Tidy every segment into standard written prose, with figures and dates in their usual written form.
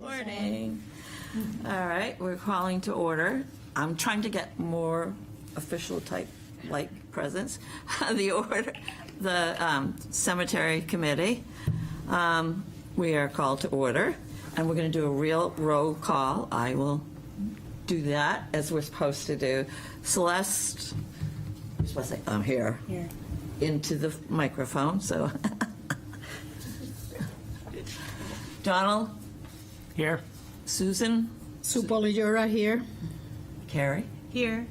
Morning. All right, we're calling to order. I'm trying to get more official type like presence. The cemetery committee. We are called to order, and we're going to do a real roll call. I will do that as we're supposed to do. Celeste, you're supposed to say, I'm here. Here. Into the microphone, so. Donald? Here. Susan? Sue Polyjura here. Carrie? Here.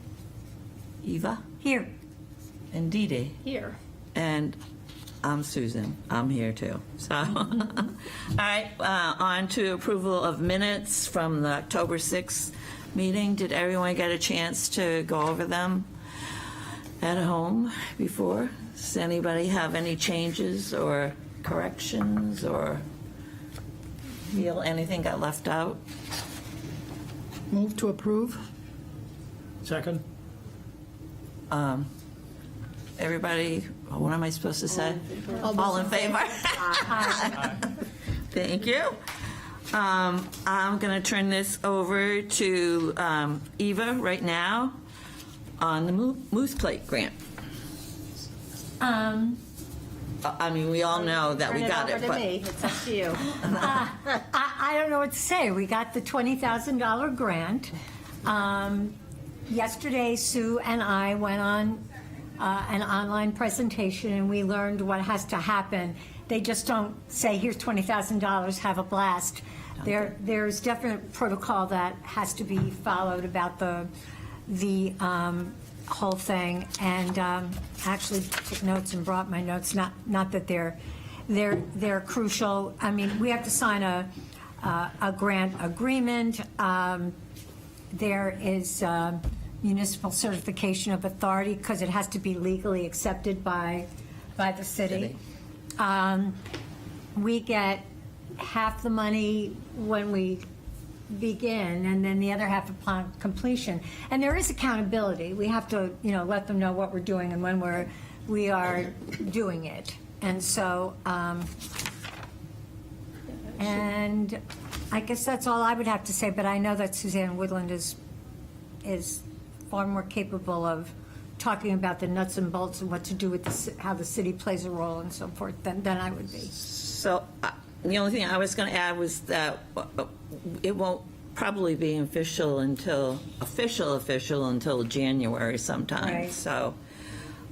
Eva? Here. And Dee Dee? Here. And I'm Susan. I'm here too. So, all right, on to approval of minutes from the October 6th meeting. Did everyone get a chance to go over them at home before? Does anybody have any changes or corrections or feel anything got left out? Move to approve. Second. Everybody, what am I supposed to say? All in favor? Thank you. I'm going to turn this over to Eva right now on the Moose Plate grant. I mean, we all know that we got it, but It's up to you. I don't know what to say. We got the $20,000 grant. Yesterday, Sue and I went on an online presentation, and we learned what has to happen. They just don't say, here's $20,000, have a blast. There's definite protocol that has to be followed about the whole thing, and actually took notes and brought my notes. Not that they're crucial. I mean, we have to sign a grant agreement. There is municipal certification of authority because it has to be legally accepted by the city. We get half the money when we begin, and then the other half upon completion. And there is accountability. We have to, let them know what we're doing and when we are doing it. And so, and I guess that's all I would have to say. But I know that Suzanne Woodland is far more capable of talking about the nuts and bolts and what to do with how the city plays a role and so forth than I would be. so the only thing I was going to add was that it won't probably be official until January sometime. Right. So,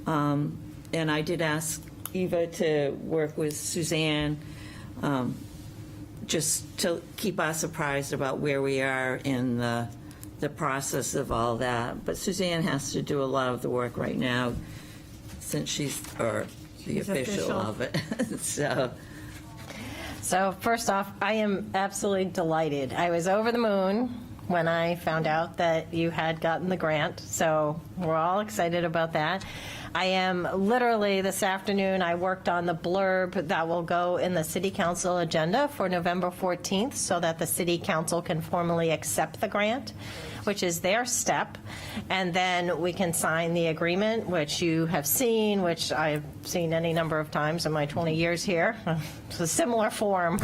and I did ask Eva to work with Suzanne just to keep us apprised about where we are in the process of all that. But Suzanne has to do a lot of the work right now since she's the official of it. So first off, I am absolutely delighted. I was over the moon when I found out that you had gotten the grant, so we're all excited about that. I am literally this afternoon, I worked on the blurb that will go in the City Council agenda for November 14th so that the City Council can formally accept the grant, which is their step, and then we can sign the agreement, which you have seen, which I've seen any number of times in my 20 years here. It's a similar form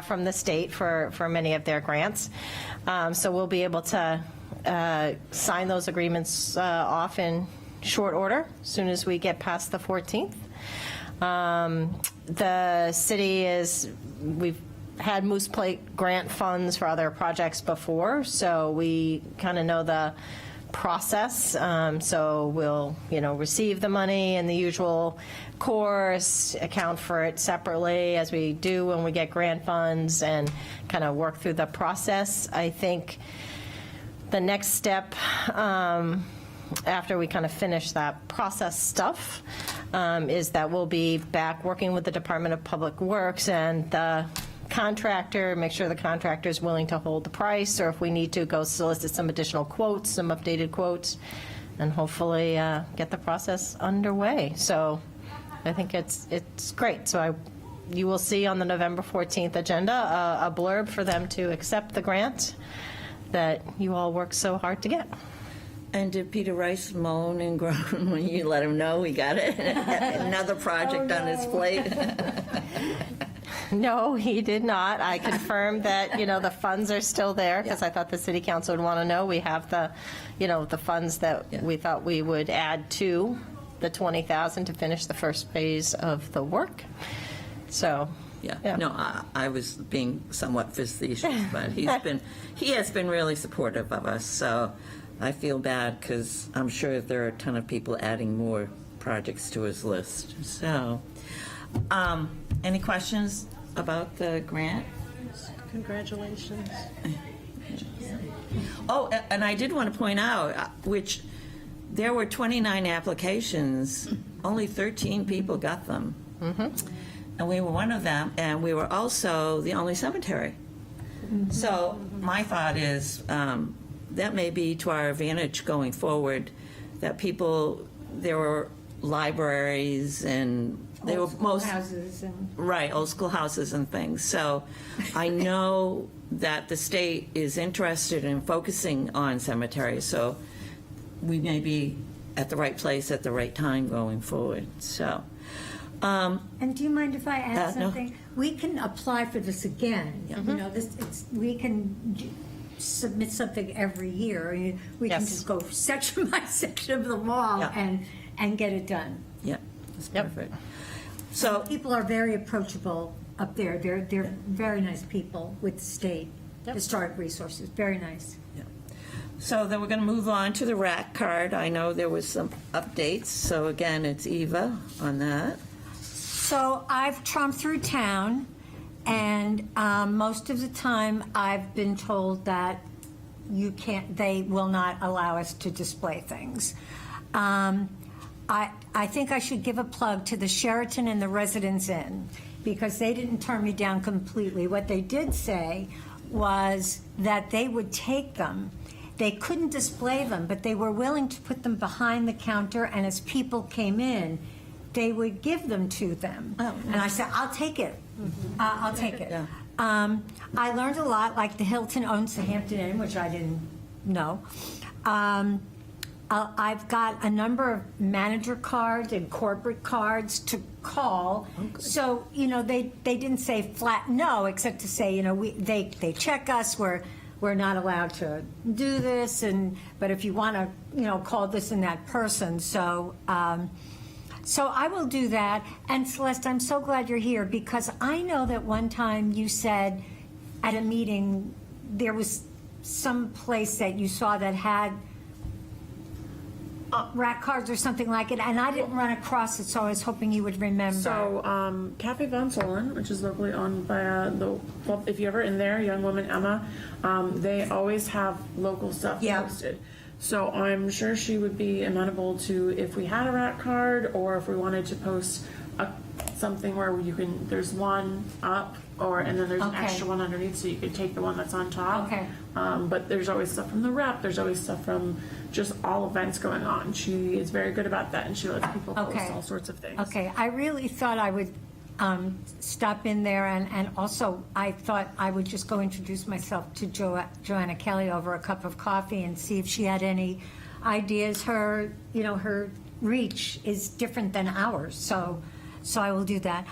from the state for many of their grants. So we'll be able to sign those agreements off in short order as soon as we get past the 14th. The city we've had Moose Plate grant funds for other projects before, so we kind of know the process. So we'll, receive the money in the usual course, account for it separately as we do when we get grant funds, and kind of work through the process. I think the next step after we kind of finish that process stuff is that we'll be back working with the Department of Public Works and the contractor, make sure the contractor is willing to hold the price, or if we need to go solicit some additional quotes, some updated quotes, and hopefully get the process underway. So I think it's great. So you will see on the November 14th agenda a blurb for them to accept the grant that you all worked so hard to get. And did Peter Rice moan and groan when you let him know we got it? Another project on his plate? No, he did not. I confirmed that, the funds are still there, because I thought the city council would want to know. We have the, the funds that Yeah. we thought we would add to the 20,000 to finish the first phase of the work. So, Yeah, no, I was being somewhat facetious, but he has been really supportive of us, so I feel bad because I'm sure there are a ton of people adding more projects to his list. So, any questions about the grant? congratulations. Oh, and I did want to point out, which there were 29 applications, only 13 people got them. And we were one of them, and we were also the only cemetery. So my thought is that may be to our advantage going forward, that people, there were libraries and they were most. Houses and. Right, old school houses and things. So I know that the state is interested in focusing on cemeteries, so we may be at the right place at the right time going forward, so. And do you mind if I add No. something? We can apply for this again. We can submit something every year. We can Yes. just go section by section of the wall Yeah. and get it done. Yeah, that's Yep. perfect. So, People are very approachable up there. They're very nice people with the state historic resources. Very nice. so then we're going to move on to the rack card. I know there was some updates, so again, it's Eva on that. So I've tromped through town, and most of the time I've been told that they will not allow us to display things. I think I should give a plug to the Sheraton and the Residence Inn, because they didn't turn me down completely. What they did say was that they would take them. They couldn't display them, but they were willing to put them behind the counter, and as people came in, they would give them to them. Oh, and I said, I'll take it. I'll take it. Yeah. I learned a lot, like the Hilton owns the Hampton Inn, which I didn't know. I've got a number of manager cards and corporate cards to call. So, they didn't say flat no, except to say, they check us, we're not allowed to do this, but if you want to, call this and that person. So I will do that. And Celeste, I'm so glad you're here, because I know that one time you said at a meeting there was some place that you saw that had rack cards or something like it, and I didn't run across it, so I was hoping you would remember. So, Cafe Von Solen, which is locally owned by well, if you're ever in there, young woman Emma, they always have local stuff Yeah. posted. So I'm sure she would be amenable to if we had a rack card, or if we wanted to post something where there's one up, and then there's an Okay. extra one underneath, so you could take the one that's on top. Okay. But there's always stuff from the rep, there's always stuff from just all events going on. She is very good about that, and she lets people post Okay. all sorts of things. Okay, I really thought I would stop in there, and also I thought I would just go introduce myself to Joanna Kelly over a cup of coffee and see if she had any ideas. Her reach is different than ours, so I will do that.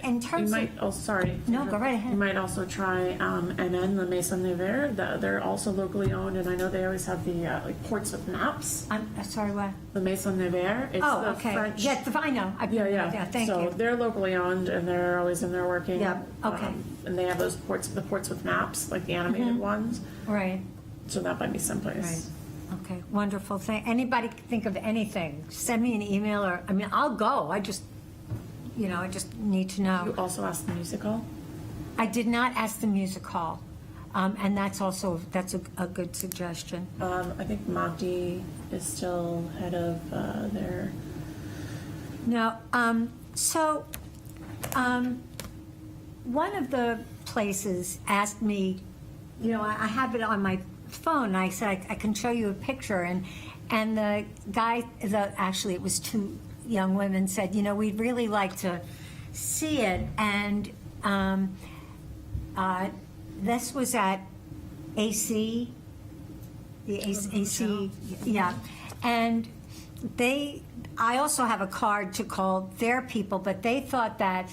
In You terms might of, also, sorry. No, go right ahead. You might also try NN, La Maison de Verre. They're also locally owned, and I know they always have the ports with maps. I'm sorry, what? La Maison de Verre. It's Oh, the okay. French. Yes, I know. Yeah. Thank So you. they're locally owned, and they're always in there working. Yeah, okay. And they have those ports with maps, like the animated Mm-hmm. ones. Right. So that might be someplace. Right. Okay, wonderful. Anybody think of anything, send me an email, or, I'll go. I just need to know. You also asked the music hall. I did not ask the music hall, and that's a good suggestion. I think Monty is still head of their. Now, one of the places asked me, I have it on my phone, and I said, I can show you a picture, and the guy, actually it was two young women, said, we'd really like to see it, and this was at AC, the AC, yeah, and I also have a card to call their people, but they thought that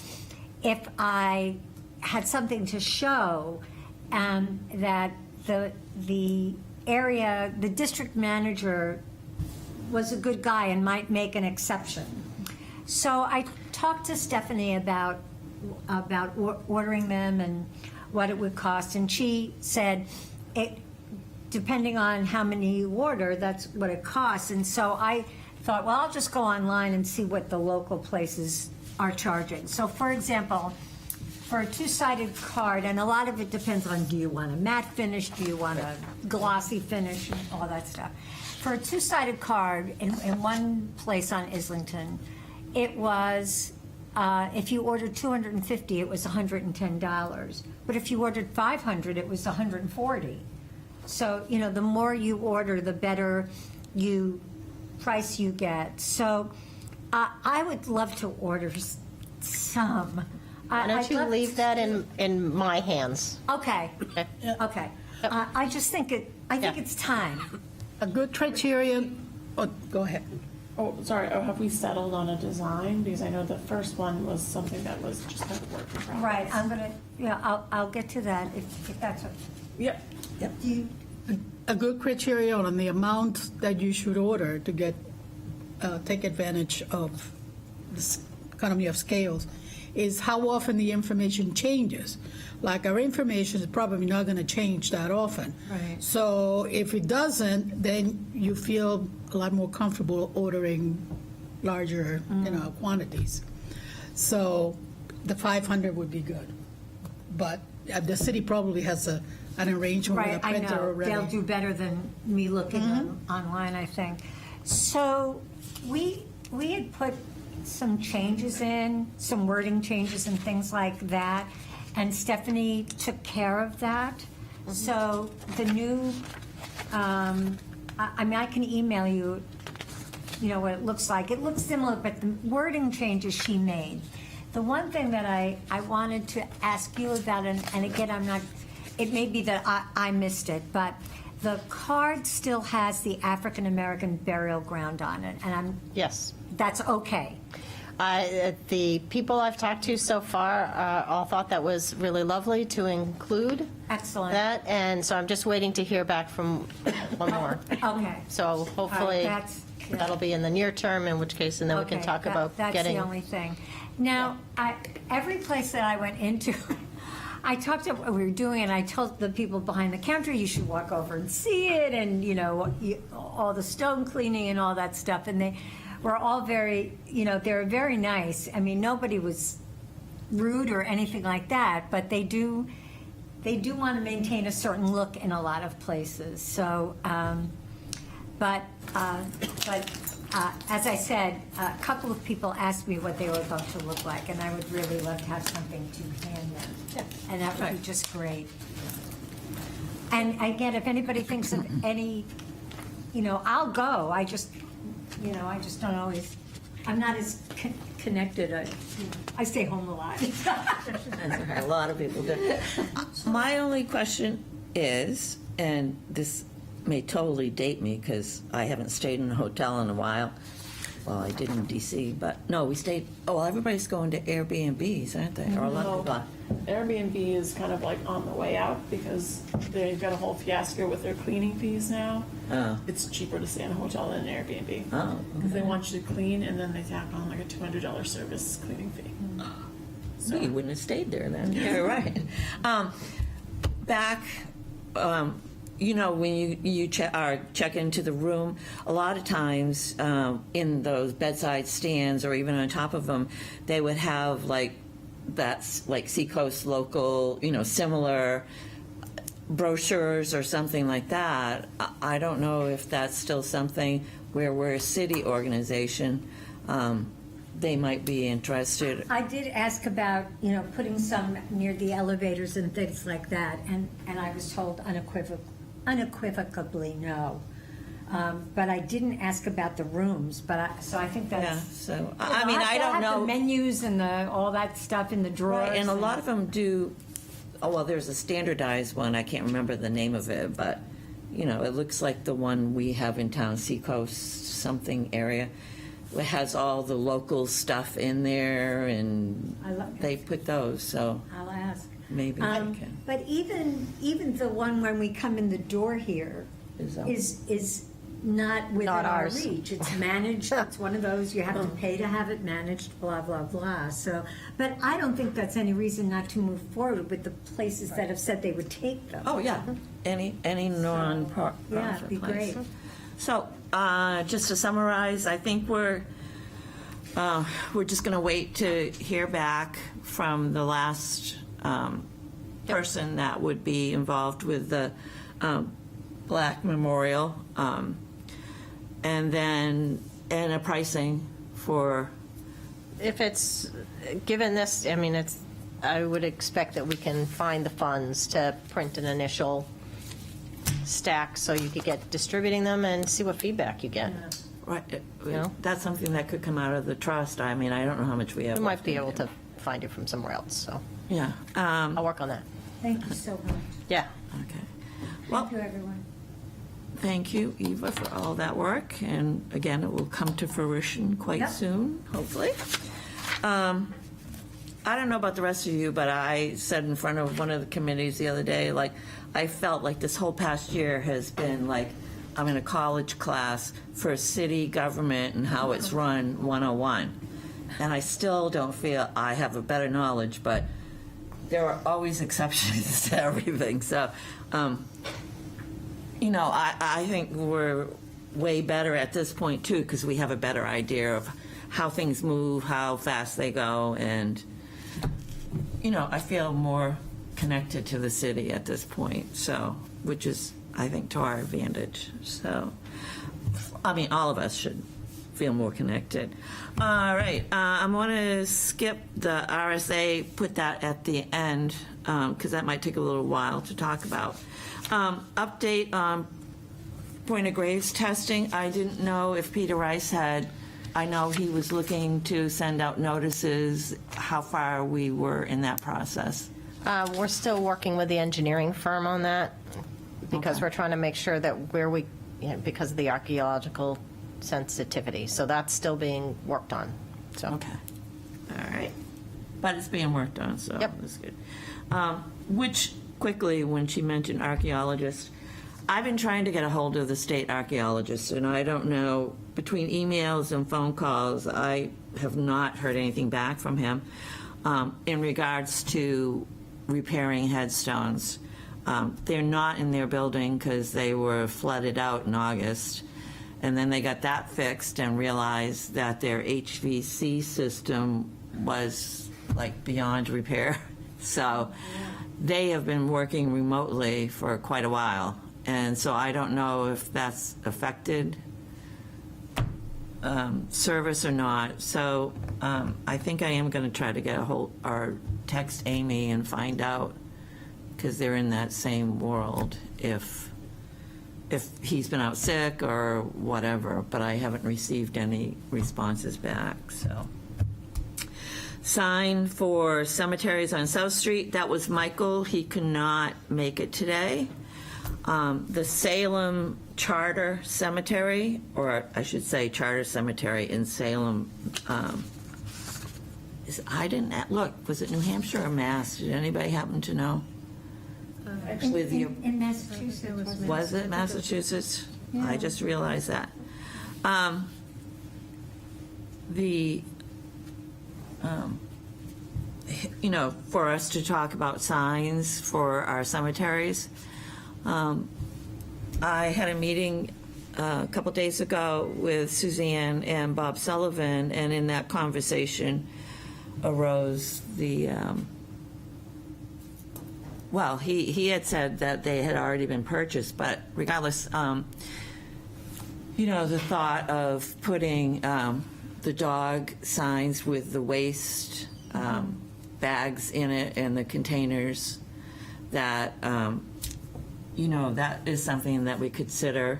if I had something to show, that the area, the district manager was a good guy and might make an exception. So I talked to Stephanie about ordering them and what it would cost, and she said, depending on how many you order, that's what it costs. And so I thought, well, I'll just go online and see what the local places are charging. So for example, for a two-sided card, and a lot of it depends on, do you want a matte finish, do you want a glossy finish, and all that stuff. For a two-sided card in one place on Islington, it was, if you ordered 250, it was $110. But if you ordered 500, it was $140. So, the more you order, the better price you get. So I would love to order some. Why don't you leave that in my hands? Okay. Okay. I just think I think Yeah. it's time. A good criterion, oh, go ahead. Oh, sorry, have we settled on a design? Because I know the first one was something that was just kind of work in progress. Right. I'm gonna. I'll get to that if that's what. Yep. Do you, A good criterion on the amount that you should order to take advantage of this economy of scales is how often the information changes. Like our information is probably not going to change that often. Right. So if it doesn't, then you feel a lot more comfortable ordering larger, quantities. So the 500 would be good. But the city probably has an arrangement with right. a I printer know already. they'll do better than me looking online. I think. So we had put some changes in, some wording changes and things like that, and Stephanie took care of that. So the new, I can email you, what it looks like. It looks similar, but the wording changes she made. The one thing that I wanted to ask you about, and again, it may be that I missed it, but the card still has the African American burial ground on it, and Yes. that's okay. The people I've talked to so far all thought that was really lovely to include Excellent. that, and so I'm just waiting to hear back from one more. Okay. So hopefully that's good. that'll be in the near term, in which case, and then we can Okay, talk about that's getting. the only thing. Now, every place that I went into, I talked to what we were doing, and I told the people behind the counter, you should walk over and see it, and all the stone cleaning and all that stuff, and they were all very, they were very nice. I mean, nobody was rude or anything like that, but they do want to maintain a certain look in a lot of places. So, but as I said, a couple of people asked me what they were going to look like, and I would really love to have something to hand them, and that would be just great. And again, if anybody thinks of any, I'll go. I just don't always. I'm not as connected. I stay home a lot. A lot of people do. My only question is, and this may totally date me because I haven't stayed in a hotel in a while. Well, I did in D.C., but no, we stayed. Oh, everybody's going to Airbnbs, aren't they? Or a lot of people are. Airbnb is kind of like on the way out because they've got a whole fiasco with their cleaning fees now. Oh. It's cheaper to stay in a hotel than an Airbnb. Oh, Because they want you to clean and then they tack on like a $200 service cleaning fee. So you wouldn't have stayed there then. You're right. Back, when you check into the room, a lot of times in those bedside stands or even on top of them, they would have that's like Seacoast local, similar brochures or something like that. I don't know if that's still something where we're a city organization. They might be interested. I did ask about, putting some near the elevators and things like that, and I was told unequivocally no. But I didn't ask about the rooms, so I think that's. Yeah, so, I I don't know. The menus and all that stuff in the drawers. Right, and a lot of them do, there's a standardized one, I can't remember the name of it, but, it looks like the one we have in town, Seacoast something area. it has all the local stuff in there, and I love they put those, so I'll ask. maybe they can. But even the one when we come in the door here Is that- is not within Not our ours. reach. It's managed. It's one of those you have to pay to have it managed. Blah blah blah. So, but I don't think that's any reason not to move forward with the places that have said they would take them. Oh, yeah, any non-profit Yeah, it'd be place. great. So, just to summarize, I think we're just going to wait to hear back from the last person that would be involved with the Black Memorial, and a pricing for, If it's, given this, I mean, I would expect that we can find the funds to print an initial stack so you could get distributing them and see what feedback you get. right, No. that's something that could come out of the trust. I mean, I don't know how much we have. We might left be in able there. to find it from somewhere else, so Yeah, I'll work on that. Thank you so much. Yeah. okay. Well, Thank you, everyone. thank you, Eva, for all that work, and again, it will come to fruition quite Yep. soon, hopefully. I don't know about the rest of you, but I said in front of one of the committees the other day, like, I felt like this whole past year has been like, I'm in a college class for city government and how it's run 101. And I still don't feel I have a better knowledge, but there are always exceptions to everything, so, you know, I think we're way better at this point, too, because we have a better idea of how things move, how fast they go, and, you know, I feel more connected to the city at this point, so, which is, I think, to our advantage. So, I mean, all of us should feel more connected. All right, I'm going to skip the RSA, put that at the end, because that might take a little while to talk about. Update on Point of Graves testing. I didn't know if Peter Rice had, I know he was looking to send out notices, how far we were in that process. We're still working with the engineering firm on that because Okay. we're trying to make sure that because of the archaeological sensitivity. So that's still being worked on. So Okay, all right. But it's being worked on, so Yep. that's good. Which, quickly, when she mentioned archaeologists, I've been trying to get a hold of the state archaeologist, and I don't know, between emails and phone calls, I have not heard anything back from him in regards to repairing headstones. They're not in their building because they were flooded out in August. And then they got that fixed and realized that their HVC system was like beyond repair. So they have been working remotely for quite a while. And so I don't know if that's affected service or not. So I think I am going to try to get a hold or text Amy and find out, because they're in that same world, if he's been out sick or whatever, but I haven't received any responses back, so. Sign for cemeteries on South Street, that was Michael, he could not make it today. The Salem Charter Cemetery, or I should say Charter Cemetery in Salem, I didn't, look, was it New Hampshire or Mass? Did anybody happen to know? With you. In Massachusetts, Was it Massachusetts? I just realized that. You know, for us to talk about signs for our cemeteries, I had a meeting a couple days ago with Suzanne and Bob Sullivan, and in that conversation arose the, well, he had said that they had already been purchased, but regardless, you know, the thought of putting the dog signs with the waste bags in it and the containers, that, you know, that is something that we consider.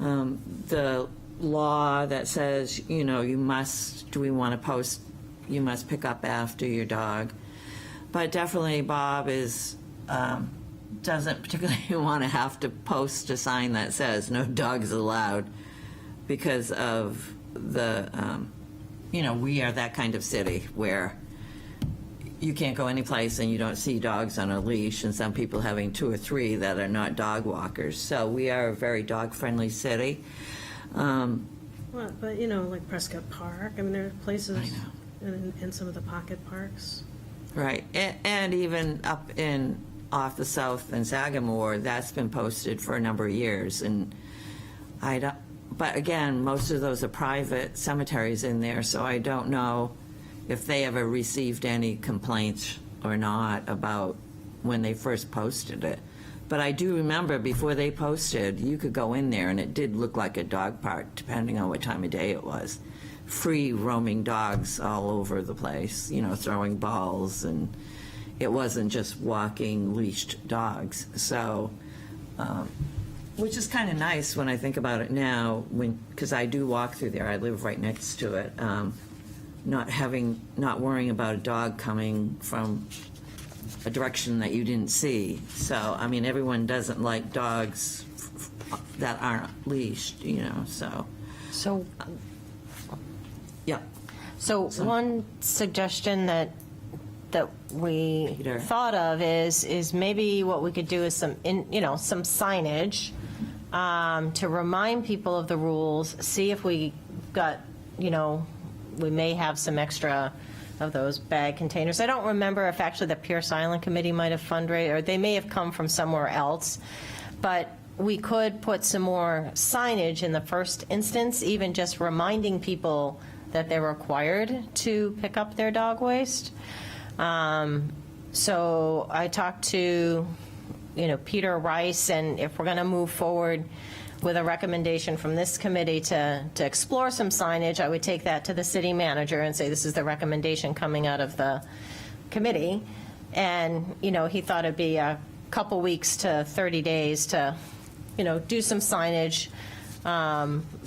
The law that says, you know, you must pick up after your dog. But definitely Bob doesn't particularly want to have to post a sign that says no dogs allowed because of we are that kind of city where you can't go any place and you don't see dogs on a leash, and some people having 2 or 3 that are not dog walkers. So we are a very dog-friendly city. Well, but, like Prescott Park, I mean, there are places in some of the pocket parks. Right, and even up off the south in Sagamore, that's been posted for a number of years, and but again, most of those are private cemeteries in there, so I don't know if they ever received any complaints or not about when they first posted it. But I do remember before they posted, you could go in there and it did look like a dog park, depending on what time of day it was. Free roaming dogs all over the place, throwing balls, and it wasn't just walking leashed dogs. So, which is kind of nice when I think about it now, because I do walk through there. I live right next to it. Not worrying about a dog coming from a direction that you didn't see. So, I mean, everyone doesn't like dogs that aren't leashed, so. So, Yeah. so one suggestion that we Peter. thought of is maybe what we could do is some signage to remind people of the rules, see if we got, we may have some extra of those bag containers. I don't remember if actually the Pierce Island Committee might have fundraised, or they may have come from somewhere else, but we could put some more signage in the first instance, even just reminding people that they're required to pick up their dog waste. So I talked to, Peter Rice, and if we're going to move forward with a recommendation from this committee to explore some signage, I would take that to the city manager and say, this is the recommendation coming out of the committee. And, he thought it'd be a couple weeks to 30 days to, do some signage,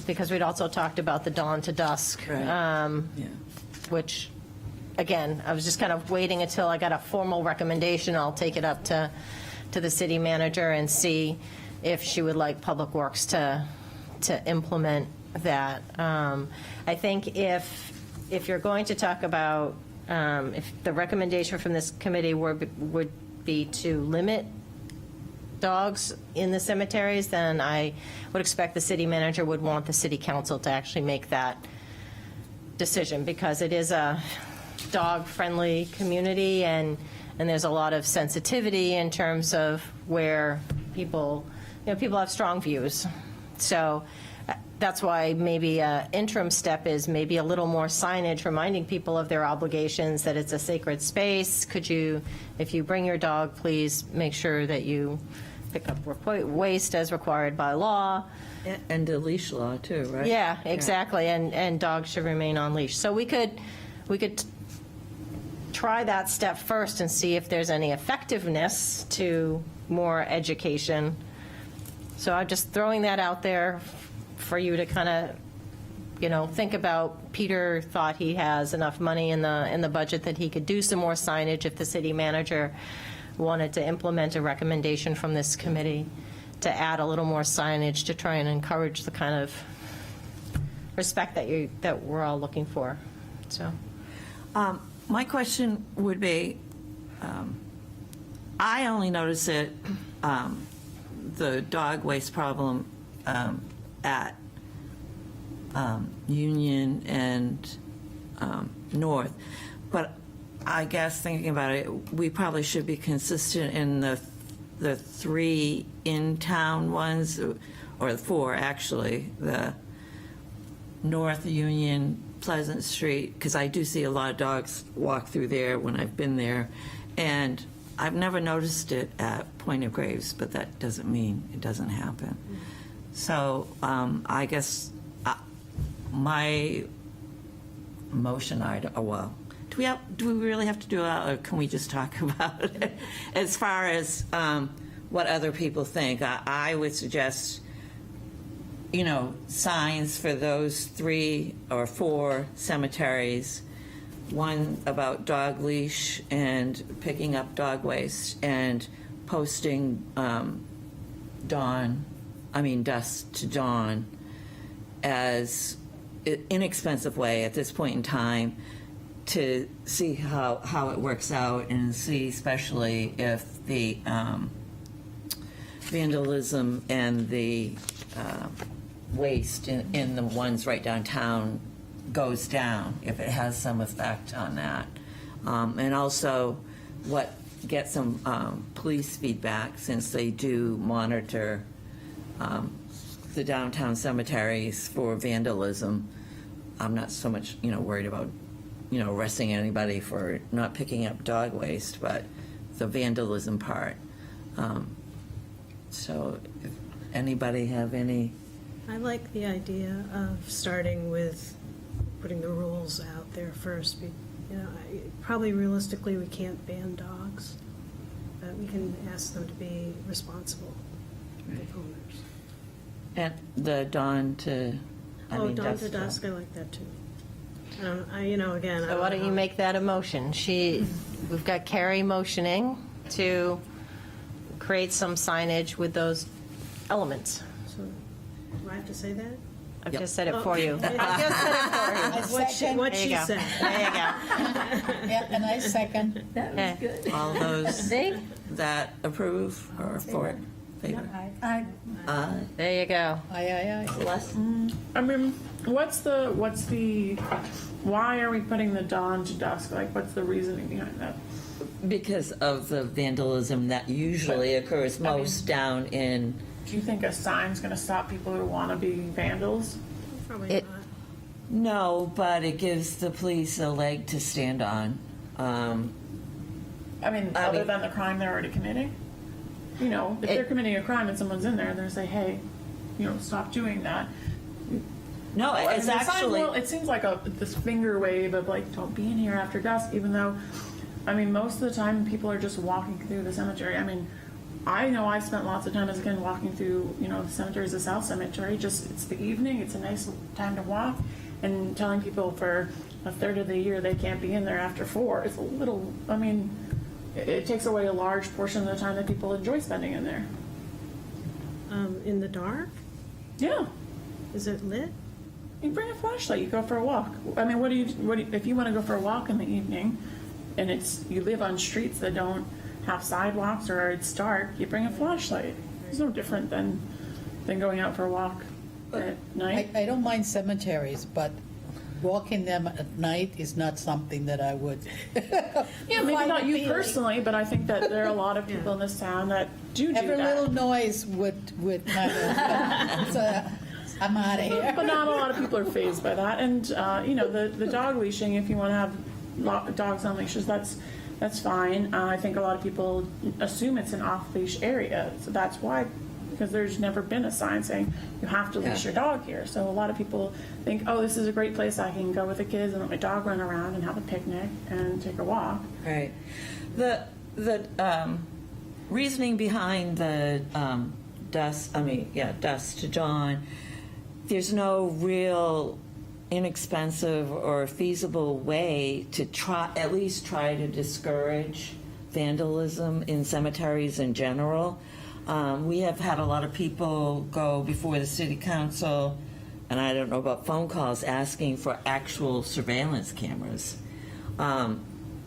because we'd also talked about the dawn to dusk, Yeah. which, again, I was just kind of waiting until I got a formal recommendation. I'll take it up to the city manager and see if she would like Public Works to implement that. I think if you're going to talk about, if the recommendation from this committee would be to limit dogs in the cemeteries, then I would expect the city manager would want the city council to actually make that decision, because it is a dog-friendly community, and there's a lot of sensitivity in terms of where people have strong views. So that's why maybe an interim step is maybe a little more signage reminding people of their obligations, that it's a sacred space. Could you, if you bring your dog, please make sure that you pick up waste as required by law. And the leash law too, right? Yeah, exactly, and dogs should remain on leash. So we could try that step first and see if there's any effectiveness to more education. So I'm just throwing that out there for you to kind of, think about. Peter thought he has enough money in the budget that he could do some more signage if the city manager wanted to implement a recommendation from this committee to add a little more signage to try and encourage the kind of respect that we're all looking for. So. My question would be, I only notice it, the dog waste problem at Union and North, but I guess thinking about it, we probably should be consistent in the 3 in-town ones, or the 4 actually, the North, Union, Pleasant Street, because I do see a lot of dogs walk through there when I've been there, and I've never noticed it at Point of Graves, but that doesn't mean it doesn't happen. So I guess my motion item, do we really have to do it, or can we just talk about it? As far as what other people think, I would suggest, signs for those 3 or 4 cemeteries, one about dog leash and picking up dog waste, and posting dusk to dawn as inexpensive way at this point in time to see how it works out and see especially if the vandalism and the waste in the ones right downtown goes down, if it has some effect on that. And also get some police feedback, since they do monitor the downtown cemeteries for vandalism. I'm not so much, worried about, arresting anybody for not picking up dog waste, but the vandalism part. So if anybody have any, I like the idea of starting with putting the rules out there first. Probably realistically, we can't ban dogs, but we can ask them to be responsible with owners. and the dawn to, Dawn dusk to dusk, I like that too. Again. So why don't you make that a motion? We've got Carrie motioning to create some signage with those elements. So, do I have to say that? I've Yep. just said it for you. I just said it for you. What There she you go. said. There you go. Yeah, and I second. Okay. all those See? that approve or for it, favor? I There you go. Aye. Les? I mean, why are we putting the dawn to dusk? Like, what's the reasoning behind that? Because of the vandalism that usually occurs most down in, Do you think a sign's gonna stop people who wanna be vandals? Probably It- not. no, but it gives the police a leg to stand on. Other than the crime they're already committing? If they're committing a crime and someone's in there, they're gonna say, hey, stop doing that. No, it's And the sign, actually, well, it seems like this finger wave of like, don't be in here after dusk, even though, most of the time people are just walking through the cemetery. I know I spent lots of time as a kid walking through, the cemeteries, the South Cemetery, it's the evening, it's a nice time to walk, and telling people for a third of the year they can't be in there after 4, it's a little, it takes away a large portion of the time that people enjoy spending in there. In the dark? Yeah. Is it lit? You bring a flashlight. You go for a walk. What do you if you want to go for a walk in the evening, and you live on streets that don't have sidewalks or it's dark? You bring a flashlight. It's no different than going out for a walk at night. I don't mind cemeteries, but walking them at night is not something that I would. Yeah, maybe find not you appealing. personally, but I think that there are a lot of people in this town that do Every that. little noise would kind of, so I'm out of here. But not a lot of people are fazed by that. And, the dog leashing, if you want to have dogs on leashes, that's fine. I think a lot of people assume it's an off-leash area. So that's why, because there's never been a sign saying you have to leash your dog here. So a lot of people think, oh, this is a great place. I can go with the kids and let my dog run around and have a picnic and take a walk. right. The reasoning behind the dusk to dawn, there's no real inexpensive or feasible way to at least try to discourage vandalism in cemeteries in general. We have had a lot of people go before the city council, and I don't know about phone calls, asking for actual surveillance cameras,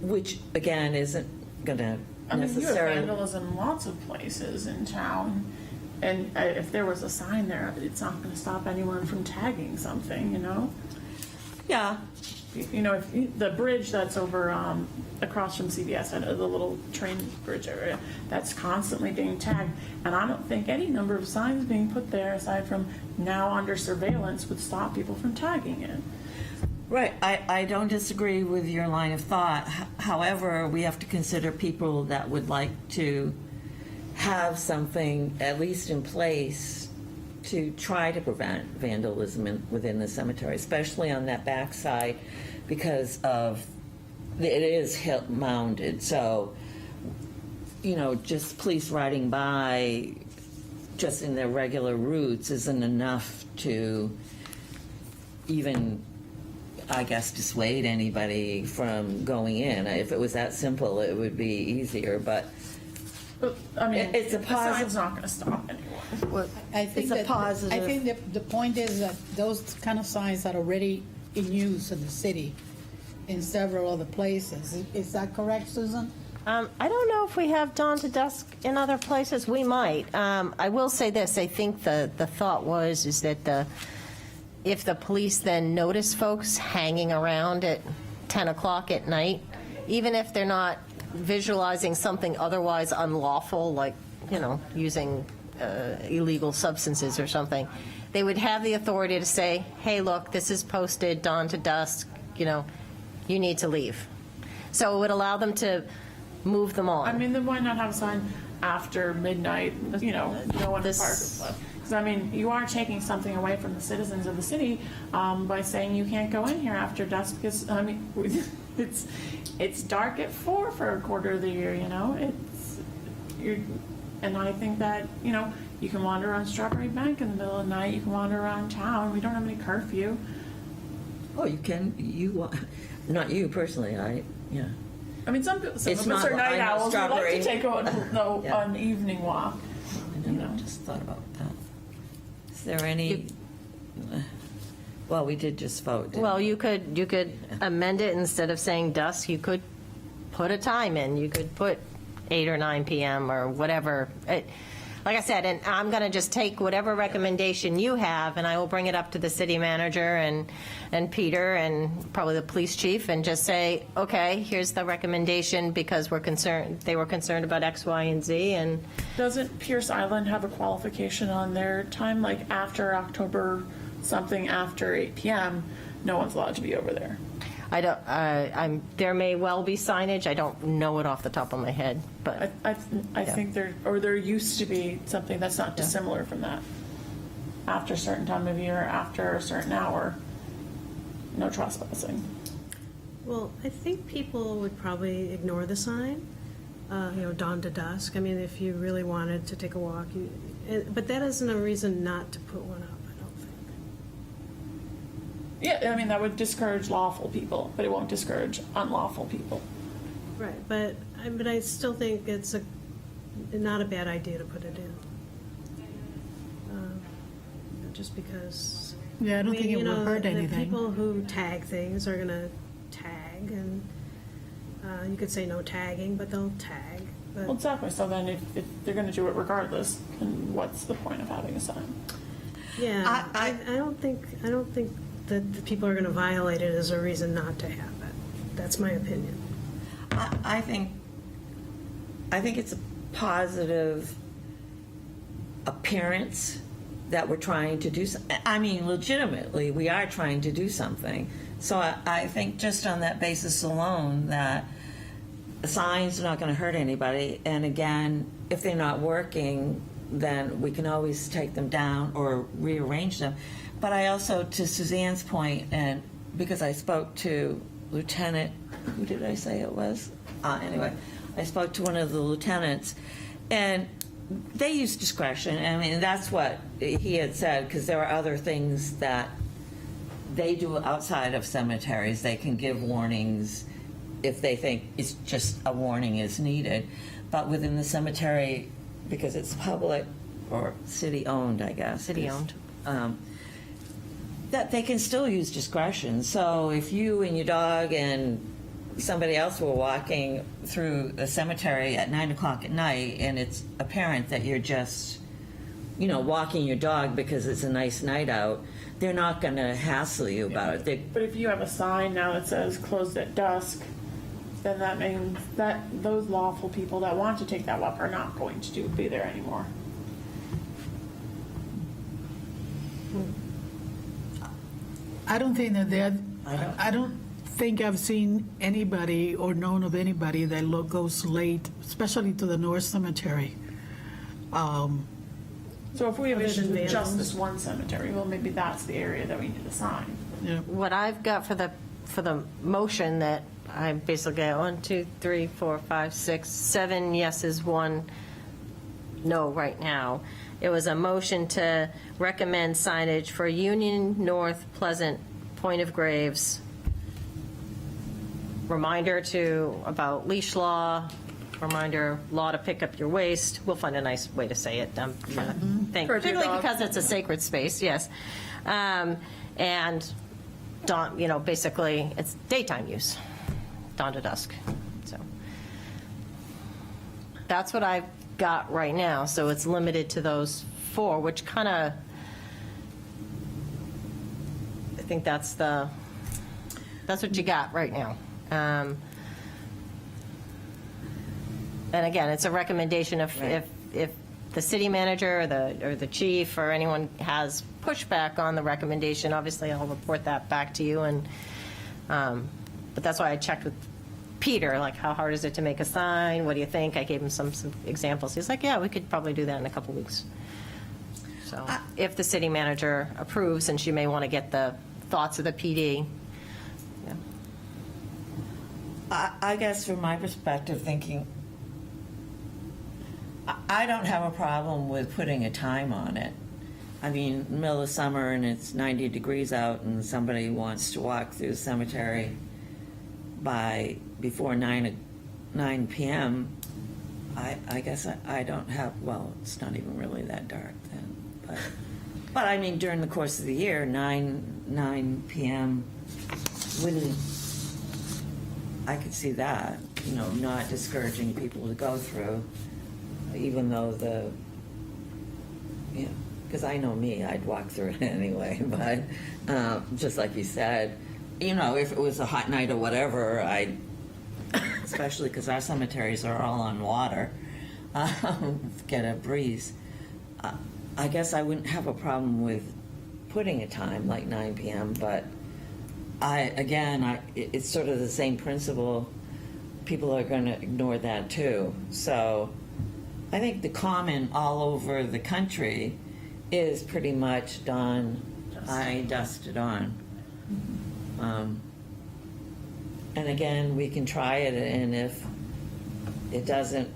which again isn't going to You have necessarily. vandalism in lots of places in town. And if there was a sign there, it's not going to stop anyone from tagging something, Yeah, if the bridge that's over across from CVS, the little train bridge area, that's constantly being tagged. And I don't think any number of signs being put there, aside from now under surveillance, would stop people from tagging it. right. I don't disagree with your line of thought. However, we have to consider people that would like to have something at least in place to try to prevent vandalism within the cemetery, especially on that backside, because it is hill mounded. So, just police riding by just in their regular routes isn't enough to even, I guess, dissuade anybody from going in. If it was that simple, it would be easier, but But, I mean, It's a the positive- sign's not gonna stop anyone. I think It's a that- positive. I think that the point is that those kind of signs are already in use in the city in several other places. Is that correct, Susan? I don't know if we have dawn to dusk in other places. We might. I will say this, I think the thought is that if the police then notice folks hanging around at 10 o'clock at night, even if they're not visualizing something otherwise unlawful, like, using illegal substances or something, they would have the authority to say, hey, look, this is posted dawn to dusk, you need to leave. So it would allow them to move them on. I mean, then why not have a sign after midnight, no one in This- park? Because, I mean, you are taking something away from the citizens of the city by saying you can't go in here after dusk because, I mean, it's dark at 4 for a quarter of the year, and I think that, you can wander around Strawberry Bank in the middle of the night, you can wander around town, we don't have any curfew. Oh, you can, not you personally, yeah. I mean, some of It's us not are night behind the owls, we like strawberry. to take Yeah. an evening walk. I never just thought about that. Is there any, well, we did just vote. didn't Well, we? you could amend it, instead of saying dusk, you could put a time in. You could put 8 or 9 p.m. or whatever. Like I said, and I'm going to just take whatever recommendation you have, and I will bring it up to the city manager and Peter and probably the police chief, and just say, okay, here's the recommendation because they were concerned about X, Y, and Z, and Doesn't Pierce Island have a qualification on their time, like after October, something after 8 p.m., no one's allowed to be over there? I don't, there may well be signage. I don't know it off the top of my head, but I think there used to be something that's not dissimilar from that. After a certain time of year, after a certain hour, no trespassing. Well, I think people would probably ignore the sign, dawn to dusk. I mean, if you really wanted to take a walk, but that isn't a reason not to put one up, I don't think. Yeah, I mean, that would discourage lawful people, but it won't discourage unlawful people. Right, but I still think it's not a bad idea to put it in. Just because. Yeah, I don't think it mean, will hurt the anything. people who tag things are gonna tag, and you could say no tagging, but they'll tag. But Well, exactly. So then if they're going to do it regardless, then what's the point of having a sign? yeah, I- I don't think that the people are gonna violate it as a reason not to have it. That's my opinion. I think it's a positive appearance that we're trying to do. I mean, legitimately, we are trying to do something. So I think just on that basis alone, that the signs are not going to hurt anybody. And again, if they're not working, then we can always take them down or rearrange them. But I also, to Suzanne's point, and because I spoke to Lieutenant, who did I say it was? Anyway, I spoke to one of the lieutenants, and they use discretion. I mean, that's what he had said, because there are other things that they do outside of cemeteries. They can give warnings if they think it's just a warning is needed. But within the cemetery, because it's public or city-owned, I guess. City-owned. That they can still use discretion. So if you and your dog and somebody else were walking through a cemetery at 9 o'clock at night, and it's apparent that you're just, walking your dog because it's a nice night out, they're not going to hassle you about it. But if you have a sign now that says closed at dusk, then that means that those lawful people that want to take that walk are not going to be there anymore. I don't think that I don't think I've seen anybody or known of anybody that goes late, especially to the North Cemetery. So if we have Other issues than with just vandals. this one cemetery, well, maybe that's the area that we need a sign. Yeah. what I've got for the motion that I basically got 1, 2, 3, 4, 5, 6, 7 yeses, 1 no right now. It was a motion to recommend signage for Union North Pleasant Point of Graves. Reminder about leash law, reminder law to pick up your waste. We'll find a nice way to say it, I'm trying to think, Encourage your particularly dog. because it's a sacred space, yes. And dawn, basically, it's daytime use, dawn to dusk, so. That's what I've got right now, so it's limited to those 4, which kind of, I think that's what you got right now. And again, it's a recommendation if the city manager or the chief or anyone has pushback on the recommendation, obviously I'll report that back to you. And but that's why I checked with Peter, like, how hard is it to make a sign? What do you think? I gave him some examples. He's like, yeah, we could probably do that in a couple weeks. So if the city manager approves, and she may want to get the thoughts of the PD. Yeah. I guess from my perspective, thinking, I don't have a problem with putting a time on it. I mean, middle of summer and it's 90 degrees out and somebody wants to walk through the cemetery before 9 p.m., I guess I don't have, well, it's not even really that dark then. But I mean, during the course of the year, 9 p.m. wouldn't, I could see that, not discouraging people to go through, even though because I know me, I'd walk through it anyway, but just like you said, if it was a hot night or whatever, especially because our cemeteries are all on water, get a breeze. I guess I wouldn't have a problem with putting a time like 9 p.m., but it's sort of the same principle. People are going to ignore that too. So I think the common all over the country is pretty much dusted on. And again, we can try it, and if it doesn't,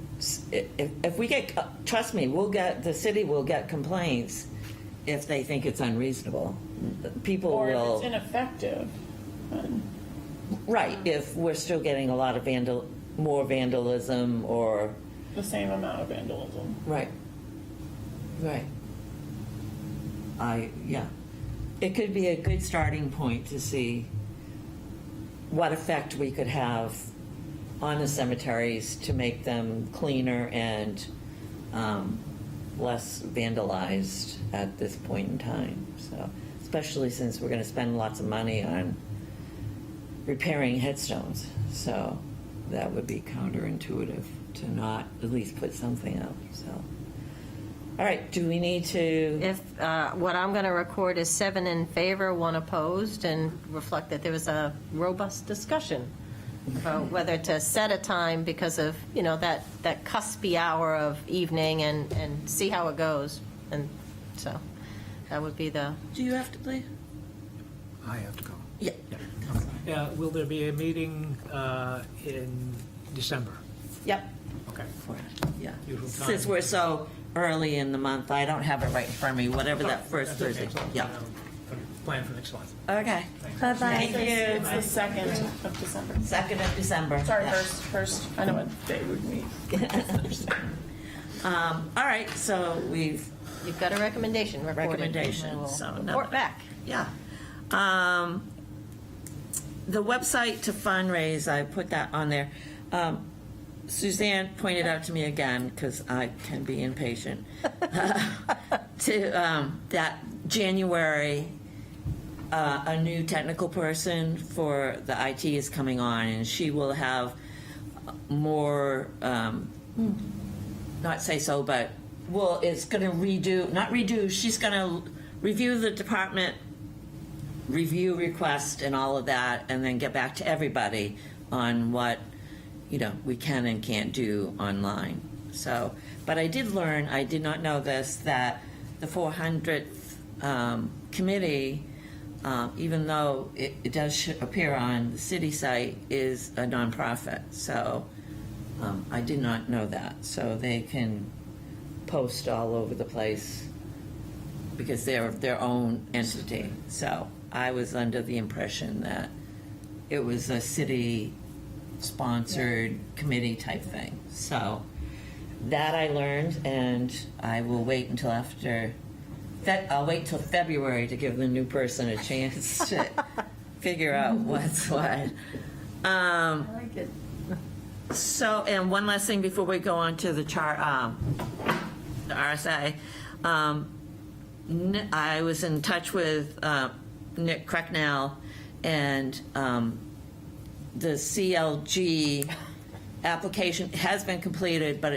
if we get, trust me, the city will get complaints if they think it's unreasonable. People Or if will. it's ineffective. then- Right, if we're still getting a lot of more vandalism or. The same amount of vandalism. Right. Yeah. It could be a good starting point to see what effect we could have on the cemeteries to make them cleaner and less vandalized at this point in time. So, especially since we're going to spend lots of money on repairing headstones. So that would be counterintuitive to not at least put something up. So, all right, do we need to? If, what I'm going to record is 7 in favor, 1 opposed, and reflect that there was a robust discussion about whether to set a time because of, that cuspy hour of evening and see how it goes. And so that would be the, Do you have to leave? I have to go. Yeah. Will there be a meeting in December? Yep. Okay. Yeah. Usual time. Since we're so early in the month, I don't have it right in front of me, whatever that first That's okay. Thursday. So, Yeah. Plan for next month. Okay. Bye-bye. Thank you. It's the 2nd of December. 2nd of December. Sorry, Yeah. first. I know what day would meet. All right, so we've, you've got a recommendation recorded. Recommendation, And we'll so report back. yeah. The website to fundraise, I put that on there. Suzanne pointed out to me again, because I can be impatient, that January, a new technical person for the IT is coming on, and she will have more, not say so, but is going to she's going to review the department review request and all of that, and then get back to everybody on what, we can and can't do online. So, but I did learn, I did not know this, that the 400th committee, even though it does appear on the city site, is a nonprofit. So I did not know that. So they can post all over the place because they're their own entity. So I was under the impression that it was a city sponsored committee type thing. So that I learned, and I will wait until after, I'll wait till February to give the new person a chance to figure out what's what. I like it. So, and one last thing before we go on to the the RSA. I was in touch with Nick Cracknell, and the CLG application has been completed, but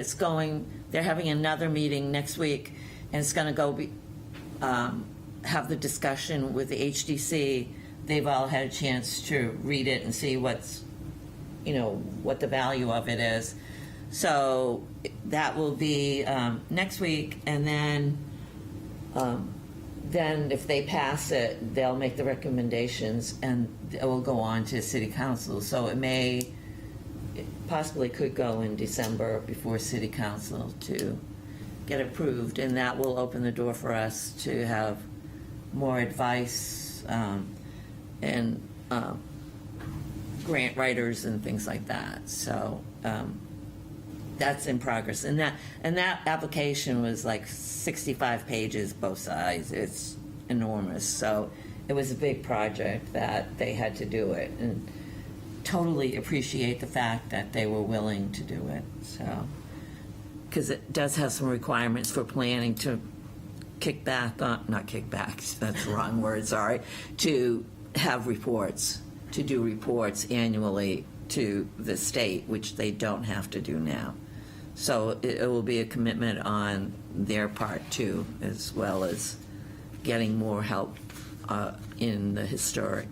they're having another meeting next week, and it's going to have the discussion with the HDC. They've all had a chance to read it and see what the value of it is. So that will be next week, and then if they pass it, they'll make the recommendations, and it will go on to City Council. So it possibly could go in December before City Council to get approved, and that will open the door for us to have more advice and grant writers and things like that. So that's in progress, and that application was like 65 pages both sides. It's enormous, so it was a big project that they had to do it, and totally appreciate the fact that they were willing to do it. So because it does have some requirements for planning to not kickbacks, that's the wrong word, sorry, to have reports, to do reports annually to the state, which they don't have to do now. So it will be a commitment on their part too, as well as getting more help in the historic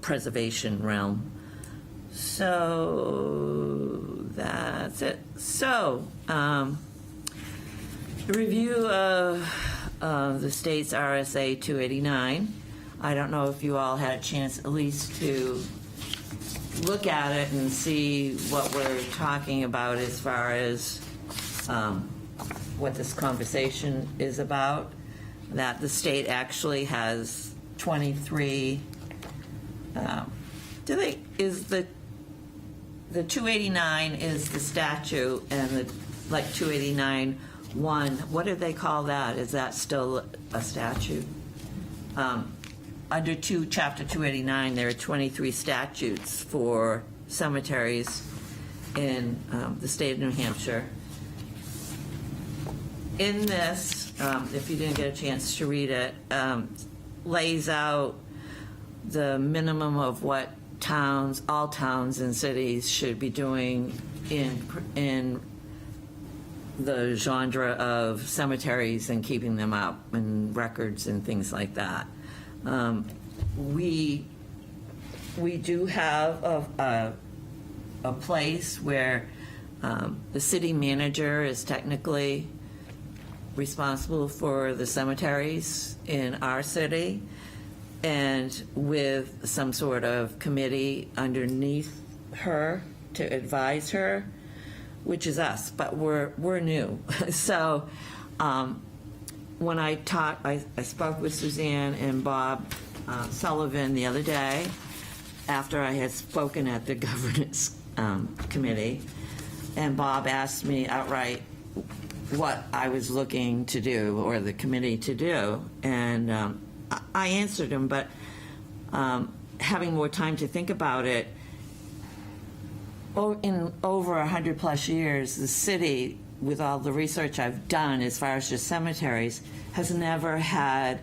preservation realm. So that's it. So the review of the state's RSA 289. I don't know if you all had a chance at least to look at it and see what we're talking about as far as what this conversation is about. That the state actually has 23. The 289 is the statute, and the 289-1. What do they call that? Is that still a statute? Under Chapter 289, there are 23 statutes for cemeteries in the state of New Hampshire. In this, if you didn't get a chance to read it, lays out the minimum of what all towns and cities should be doing in the genre of cemeteries and keeping them up and records and things like that. We do have a place where the city manager is technically responsible for the cemeteries in our city, and with some sort of committee underneath her to advise her, which is us, but we're new. So when I spoke with Suzanne and Bob Sullivan the other day, after I had spoken at the governance committee, and Bob asked me outright what I was looking to do, or the committee to do, and I answered him, but having more time to think about it, in over 100+ years, the city, with all the research I've done as far as just cemeteries, has never had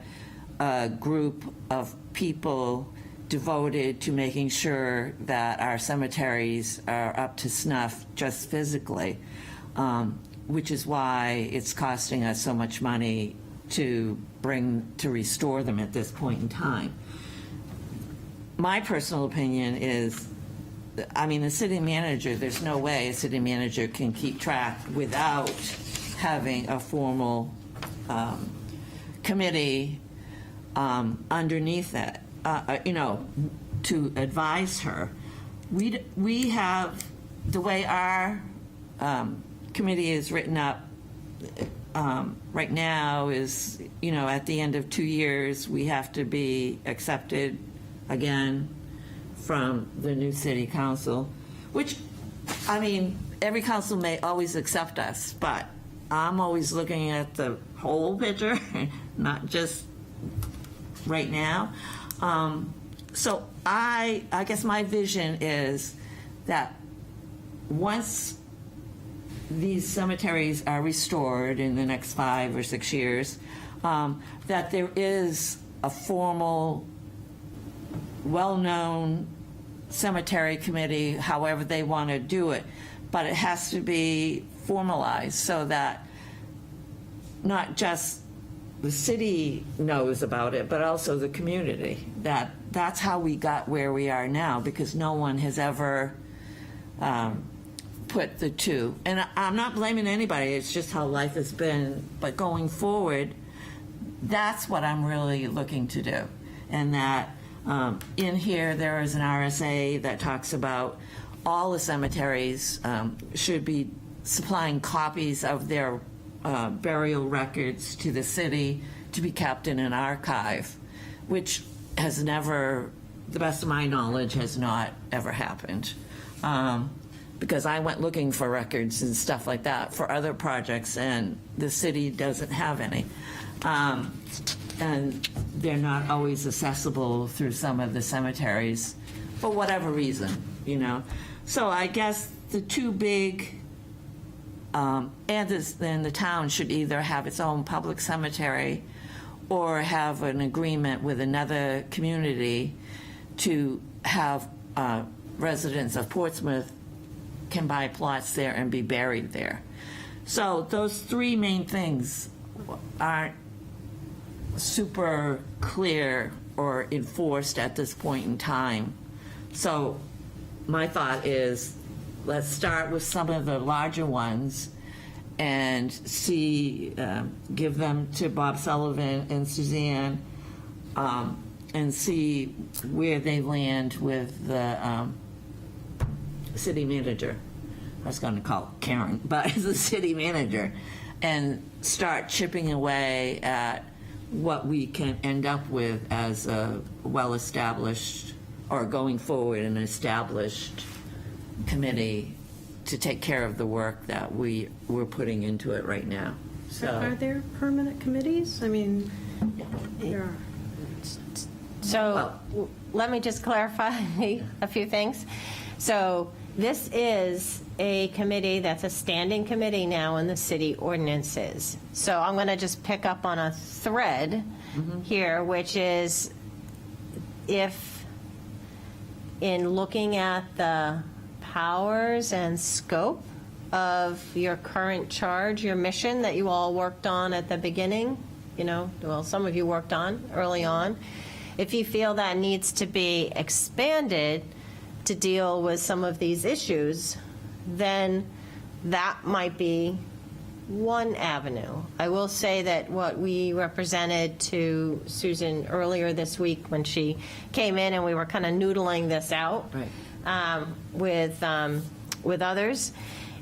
a group of people devoted to making sure that our cemeteries are up to snuff just physically, which is why it's costing us so much money to restore them at this point in time. My personal opinion is, the city manager, there's no way a city manager can keep track without having a formal committee underneath it, to advise her. We have, the way our committee is written up right now is, at the end of 2 years, we have to be accepted again from the new city council, which, I mean, every council may always accept us, but I'm always looking at the whole picture, not just right now. So I guess my vision is that once these cemeteries are restored in the next 5 or 6 years, that there is a formal, well-known cemetery committee, however they want to do it, but it has to be formalized so that not just the city knows about it, but also the community. That's how we got where we are now, because no one has ever put the two. And I'm not blaming anybody, it's just how life has been. But going forward, that's what I'm really looking to do. And that in here, there is an RSA that talks about all the cemeteries should be supplying copies of their burial records to the city to be kept in an archive, which has never, the best of my knowledge, has not ever happened. Because I went looking for records and stuff like that for other projects, and the city doesn't have any. And they're not always accessible through some of the cemeteries for whatever reason, you know. So I guess the two big, and the town should either have its own public cemetery or have an agreement with another community to have residents of Portsmouth can buy plots there and be buried there. So those three main things aren't super clear or enforced at this point in time. So my thought is, let's start with some of the larger ones and see, give them to Bob Sullivan and Suzanne, and see where they land with the city manager. I was going to call Karen, but the city manager, and start chipping away at what we can end up with as a well-established, or going forward, an established committee to take care of the work that we're putting into it right now. Are So, there permanent committees? I mean, there are. So let me just clarify a few things. So this is a committee that's a standing committee now in the city ordinances. So I'm going to just pick up on a thread here, which is if in looking at the powers and scope of your current charge, your mission that you all worked on at the beginning, you know, well, some of you worked on early on, if you feel that needs to be expanded to deal with some of these issues, then that might be one avenue. I will say that what we represented to Susan earlier this week when she came in and we were kind of noodling this out with others,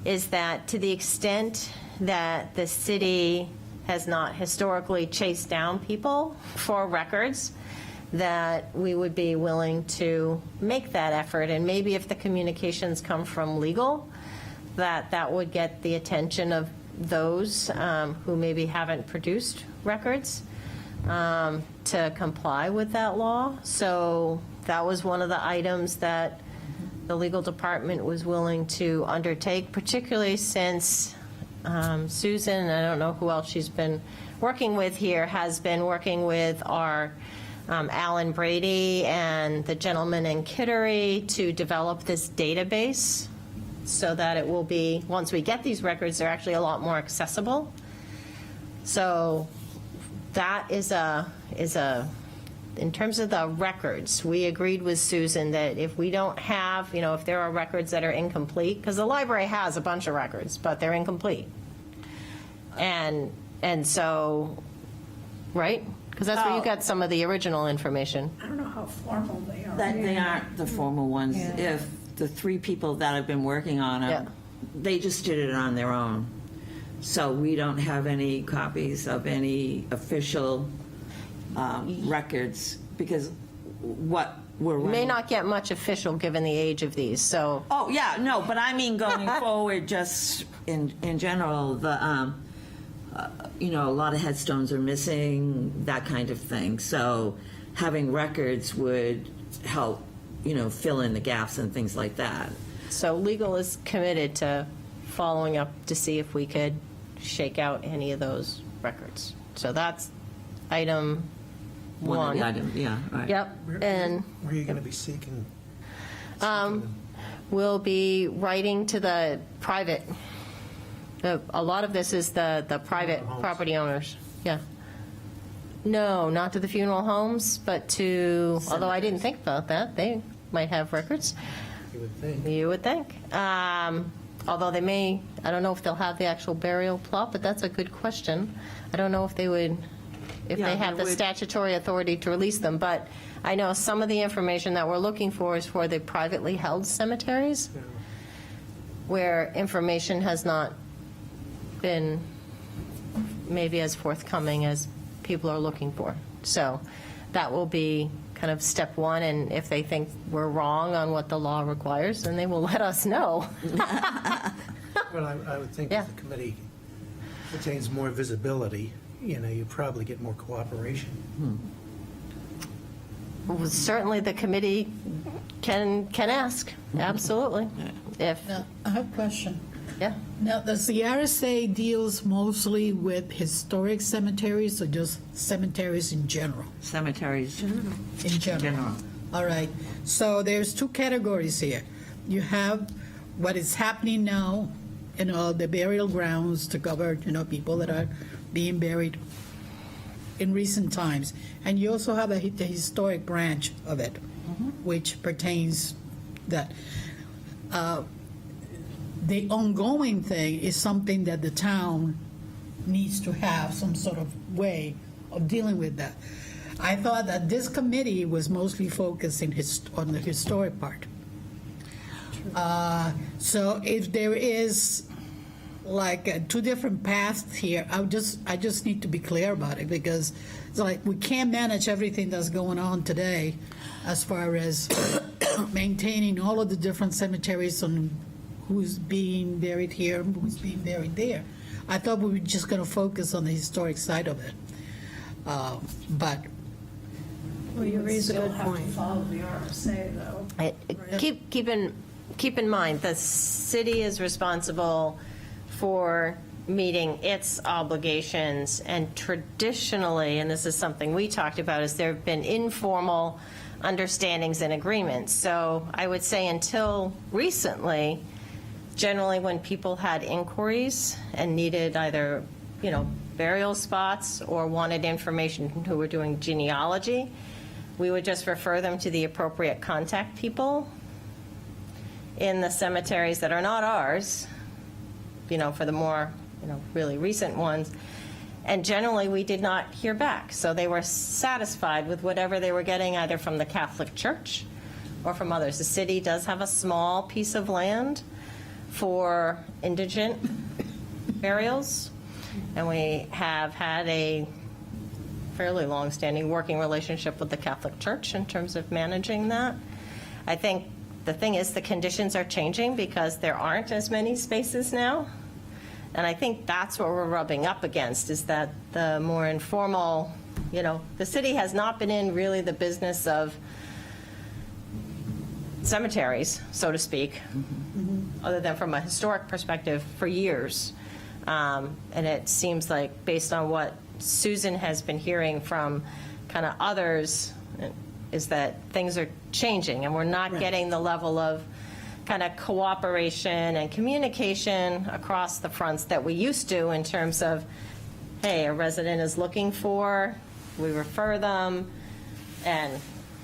is that to the extent that the city has not historically chased down people for records, that we would be willing to make that effort. And maybe if the communications come from legal, that would get the attention of those who maybe haven't produced records to comply with that law. So that was one of the items that the legal department was willing to undertake, particularly since Susan, and I don't know who else she's been working with here, has been working with our Alan Brady and the gentleman in Kittery to develop this database so that it will be, once we get these records, they're actually a lot more accessible. So that is in terms of the records, we agreed with Susan that if we don't have, you know, if there are records that are incomplete, because the library has a bunch of records, but they're incomplete. And so, right? Because that's where you got some of the original information. I don't know how formal they are. that they aren't the formal ones. If the three people that have been working on them, they just did it on their own. So we don't have any copies of any official records, because what we're May running. not get much official given the age of these, so. Oh, yeah, no, but I mean going forward, just in general, a lot of headstones are missing, that kind of thing. So having records would help, fill in the gaps and things like that. So legal is committed to following up to see if we could shake out any of those records. So that's item One of one. the items, yeah, right. Yep, and Where are you going to be seeking? we'll be writing to the private, a lot of this is the private homes. property owners, yeah. No, not to the funeral homes, but to, although I didn't think about that, they might have records. You would think. You would think. Although they may, I don't know if they'll have the actual burial plot, but that's a good question. I don't know if they would, if Yeah, they have they the would. statutory authority to release them, but I know some of the information that we're looking for is for the privately held cemeteries, where information has not been maybe as forthcoming as people are looking for. So that will be kind of step one, and if they think we're wrong on what the law requires, then they will let us know. Well, I would think Yeah. if the committee attains more visibility, you probably get more cooperation. Well, certainly the committee can ask, absolutely. If, Now, I have a question. yeah. Now, does the RSA deals mostly with historic cemeteries or just cemeteries in general? Cemeteries, In general. general. All right. So there's two categories here. You have what is happening now in all the burial grounds to cover, people that are being buried in recent times. And you also have the historic branch of it, which pertains that. The ongoing thing is something that the town needs to have some sort of way of dealing with that. I thought that this committee was mostly focusing on the historic part. So if there is like two different paths here, I just need to be clear about it, because it's like we can't manage everything that's going on today as far as maintaining all of the different cemeteries and who's being buried here, who's being buried there. I thought we were just going to focus on the historic side of it. But Well, you raise a good Still have to point. follow the RSA, though. Keep in mind, the city is responsible for meeting its obligations, and traditionally, and this is something we talked about, is there have been informal understandings and agreements. So I would say until recently, generally when people had inquiries and needed either, burial spots or wanted information who were doing genealogy, we would just refer them to the appropriate contact people in the cemeteries that are not ours, for the more, really recent ones. And generally, we did not hear back. So they were satisfied with whatever they were getting, either from the Catholic Church or from others. The city does have a small piece of land for indigent burials, and we have had a fairly long-standing working relationship with the Catholic Church in terms of managing that. I think the thing is, the conditions are changing because there aren't as many spaces now. And I think that's what we're rubbing up against, is that the more informal, the city has not been in really the business of cemeteries, so to speak, other than from a historic perspective, for years. And it seems like, based on what Susan has been hearing from kind of others, is that things are changing, and we're not getting the level of kind of cooperation and communication across the fronts that we used to, in terms of, hey, a resident is looking for, we refer them, and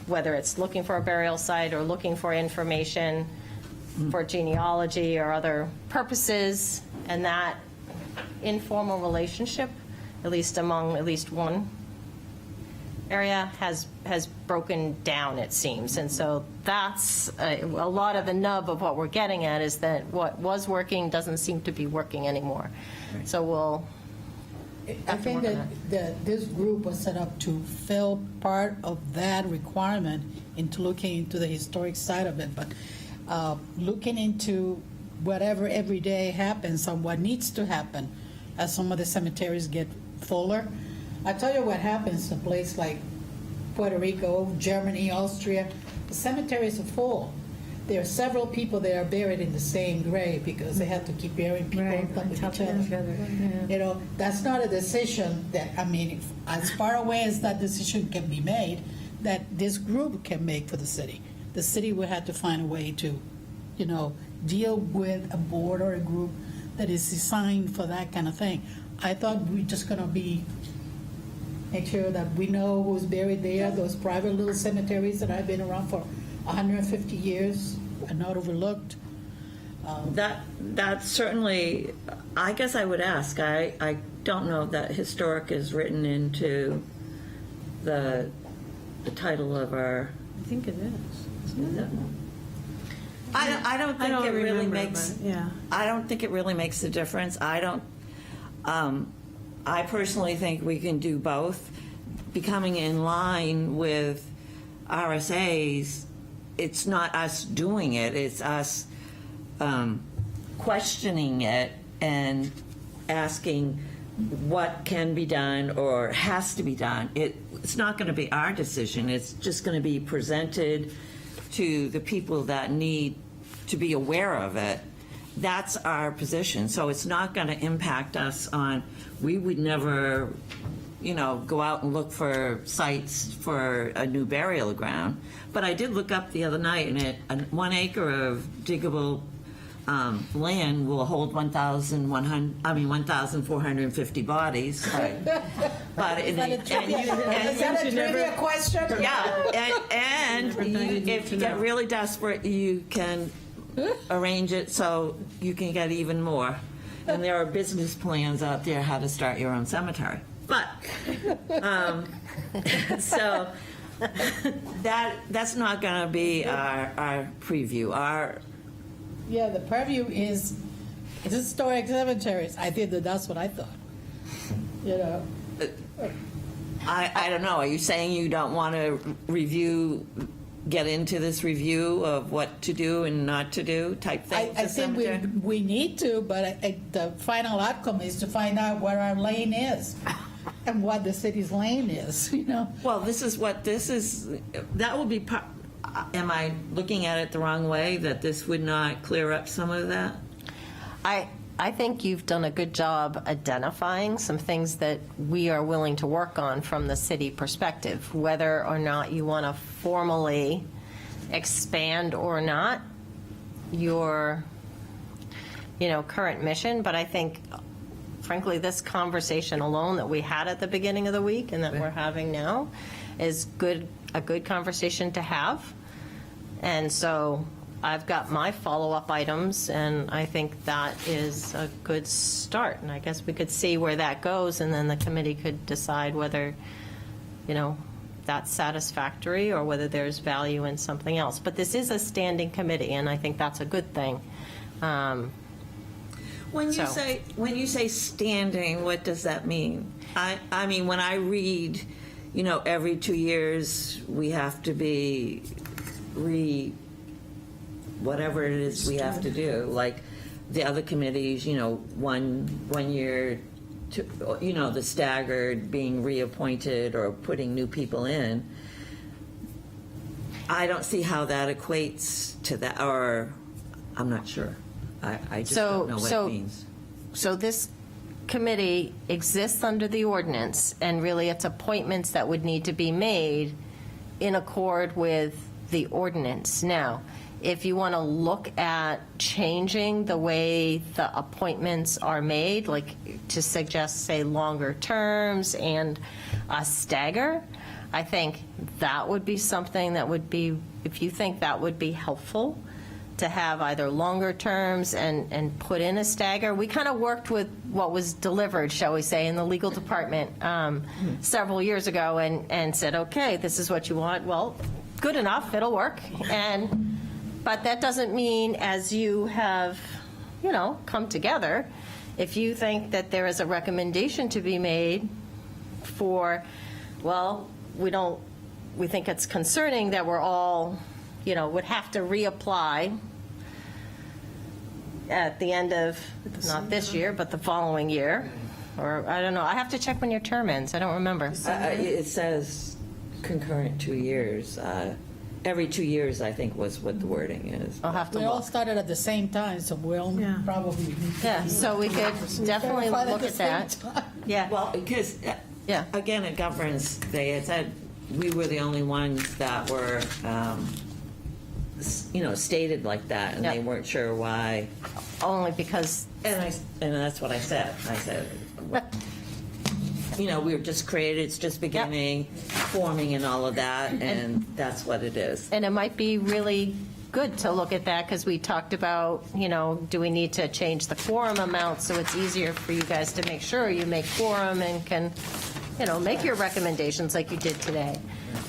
whether it's looking for a burial site or looking for information for genealogy or other purposes, and that informal relationship, at least among at least one area, has broken down, it seems. And so that's a lot of the nub of what we're getting at, is that what was working doesn't seem to be working anymore. So I think that this group was set up to fill part of that requirement into looking into the historic side of it, but looking into whatever every day happens on what needs to happen as some of the cemeteries get fuller. I tell you what happens in a place like Puerto Rico, Germany, Austria, the cemeteries are full. There are several people that are buried in the same grave because they have to keep burying people on top of each other. You know, that's not a decision that, I mean, as far away as that decision can be made, that this group can make for the city. The city will have to find a way to, you know, deal with a board or a group that is designed for that kind of thing. I thought we're just gonna make sure that we know who's buried there, those private little cemeteries that have been around for 150 years and not overlooked. That certainly, I guess I would ask, I don't know that historic is written into the title of our, I think it is. I don't think it really remember, makes, but, yeah. I don't think it really makes a difference. I personally think we can do both. Becoming in line with RSAs, it's not us doing it, it's us questioning it and asking what can be done or has to be done. It's not going to be our decision, it's just going to be presented to the people that need to be aware of it. That's our position. So it's not going to impact us on, we would never, go out and look for sites for a new burial ground. But I did look up the other night, and 1 acre of diggable land will hold 1,450 bodies. But Is that a trivia question? yeah, and if you get really desperate, you can arrange it so you can get even more. And there are business plans out there how to start your own cemetery. But, so that's not going to be our preview. Yeah, the purview is historic cemeteries. I think that's what I thought. I don't know. Are you saying you don't want to get into this review of what to do and not to do type thing? I think we need to, but the final outcome is to find out where our lane is and what the city's lane is, Well, that will be part. Am I looking at it the wrong way, that this would not clear up some of that? I think you've done a good job identifying some things that we are willing to work on from the city perspective, whether or not you want to formally expand or not your, current mission. But I think, frankly, this conversation alone that we had at the beginning of the week and that we're having now is a good conversation to have. And so I've got my follow-up items, and I think that is a good start. And I guess we could see where that goes, and then the committee could decide whether, that's satisfactory or whether there's value in something else. But this is a standing committee, and I think that's a good thing. When you say standing, what does that mean? I mean, when I read, every 2 years we have to be whatever it is we have to do, like the other committees, 1 year, the staggered being reappointed or putting new people in. I don't see how that equates to that, or I'm not sure. I just don't know what it means. So this committee exists under the ordinance, and really it's appointments that would need to be made in accord with the ordinance. Now, if you want to look at changing the way the appointments are made, like to suggest, say, longer terms and a stagger, I think that would be something that would be, if you think that would be helpful, to have either longer terms and put in a stagger. We kind of worked with what was delivered, shall we say, in the legal department several years ago and said, okay, this is what you want. Well, good enough, it'll work. But that doesn't mean, as you have, come together, if you think that there is a recommendation to be made for, well, we think it's concerning that we're all, would have to reapply at the end of, not this year, but the following year, or, I don't know, I have to check when your term ends, I don't remember. It says concurrent 2 years. Every 2 years, I think, was what the wording is. I'll have to We all look. started at the same time, so we'll Yeah. probably. Yeah, so we could definitely Verified look the at same that. time. Yeah, Well, because, Yeah. again, at governance, they had said we were the only ones that were, stated like that, and they Yeah. weren't sure why. only because, And that's what I said. I said, we were just created, it's just beginning, forming and all of that, and that's what it is. and it might be really good to look at that, because we talked about, do we need to change the quorum amount so it's easier for you guys to make sure you make quorum and can, make your recommendations like you did today.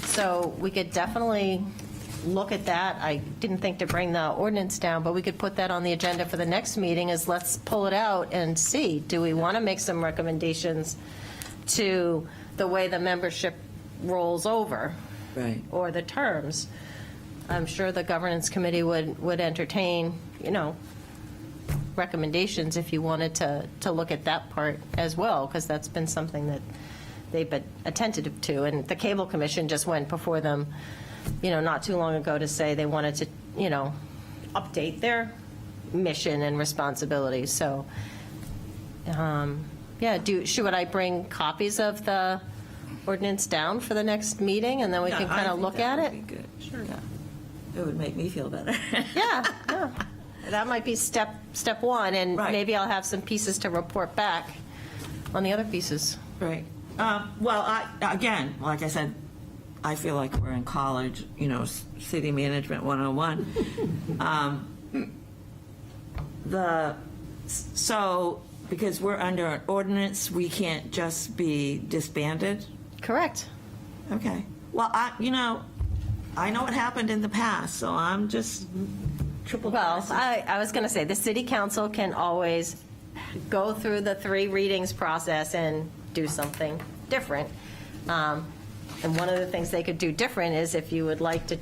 So we could definitely look at that. I didn't think to bring the ordinance down, but we could put that on the agenda for the next meeting, is let's pull it out and see, do we want to make some recommendations to the way the membership rolls over? Right. Or the terms? I'm sure the governance committee would entertain, recommendations if you wanted to look at that part as well, because that's been something that they've been attentive to. And the Cable Commission just went before them, not too long ago to say they wanted to, update their mission and responsibilities. So, should I bring copies of the ordinance down for the next meeting, and then we can kind of look at it? Sure. It would make me feel better. Yeah, that might be step one, and Right. maybe I'll have some pieces to report back on the other pieces. Right. Well, again, like I said, I feel like we're in college, city management 101. So, because we're under an ordinance, we can't just be disbanded? Correct. Okay. Well, I know what happened in the past, so I'm just triple Well, crossing. I was going to say, the city council can always go through the 3 readings process and do something different. And one of the things they could do different is if you would like to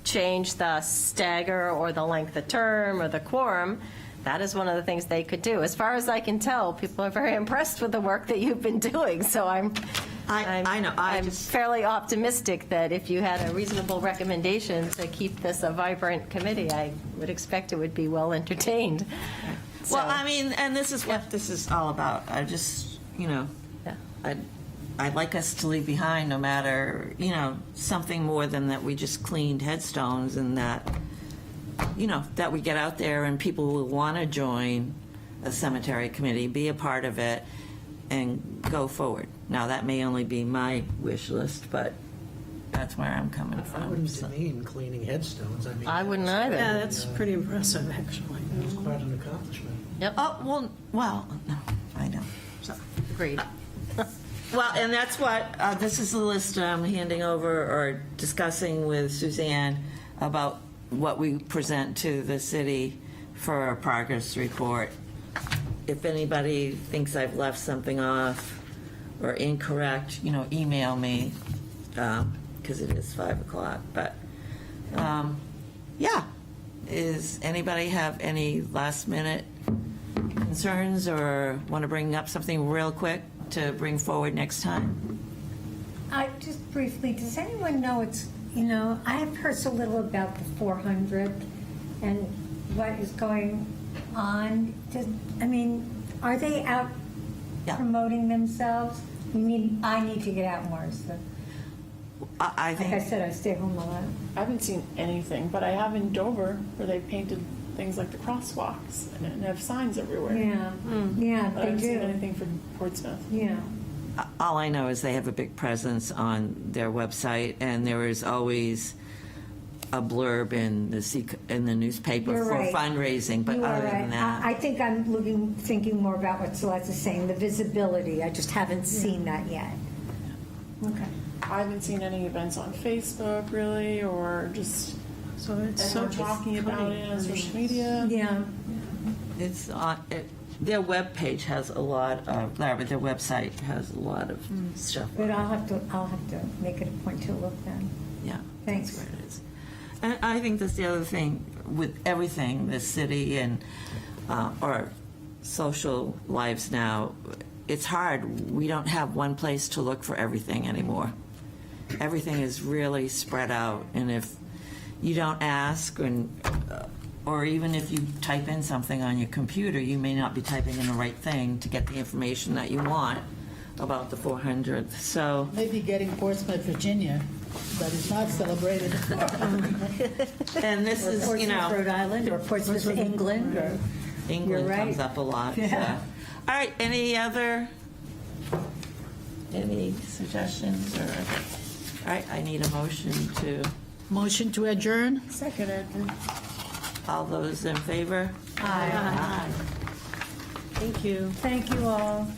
change the stagger or the length of term or the quorum, that is one of the things they could do. As far as I can tell, people are very impressed with the work that you've been doing, so I know, I'm fairly optimistic that if you had a reasonable recommendation to keep this a vibrant committee, I would expect it would be well entertained. Well, So- I mean, and this is what this is all about. I just, Yeah. I'd like us to leave behind no matter, something more than that we just cleaned headstones, and that, that we get out there and people will want to join a cemetery committee, be a part of it, and go forward. Now, that may only be my wish list, but that's where I'm coming I from. wouldn't so. demean cleaning headstones. I wouldn't either. Yeah, that's pretty impressive, actually. It's quite an accomplishment. Yep, Oh, well, no, I know. So. agreed. Well, and that's what, this is the list I'm handing over or discussing with Suzanne about what we present to the city for a progress report. If anybody thinks I've left something off or incorrect, email me, because it is 5 o'clock. But, yeah. Is anybody have any last minute concerns or want to bring up something real quick to bring forward next time? Just briefly, does anyone know I have heard so little about the 400 and what is going on. Are they out Yeah. promoting themselves? I need to get out more, so, I like I think, said, I stay home a lot. I haven't seen anything, but I have in Dover where they've painted things like the crosswalks and have signs everywhere. Yeah, yeah, But I they haven't seen do, anything for Portsmouth. yeah. all I know is they have a big presence on their website, and there is always a blurb in the newspaper You're for right. fundraising, but You are other right. than that. I think I'm thinking more about what Celeste is saying, the visibility. I just haven't seen that yet. Okay. I haven't seen any events on Facebook really, or just So it's so everyone talking about it on social media. Yeah. It's their webpage has a lot of, Larry, their website has a lot of stuff. But I'll have to make it a point to look then. Yeah. Thanks. That's where it is. And I think that's the other thing with everything, the city and our social lives now, it's hard. We don't have one place to look for everything anymore. Everything is really spread out, and if you don't ask, or even if you type in something on your computer, you may not be typing in the right thing to get the information that you want about the 400th. So, Maybe getting Portsmouth, Virginia, that is not celebrated. and this is, you Portsmouth, Rhode know, Island, or Portsmouth, England, or... England You're comes right. up a lot. Yeah. So. All right, any suggestions? All right, I need a motion to, Motion to adjourn? Seconded. all those in favor? Aye. Thank you. Thank you all.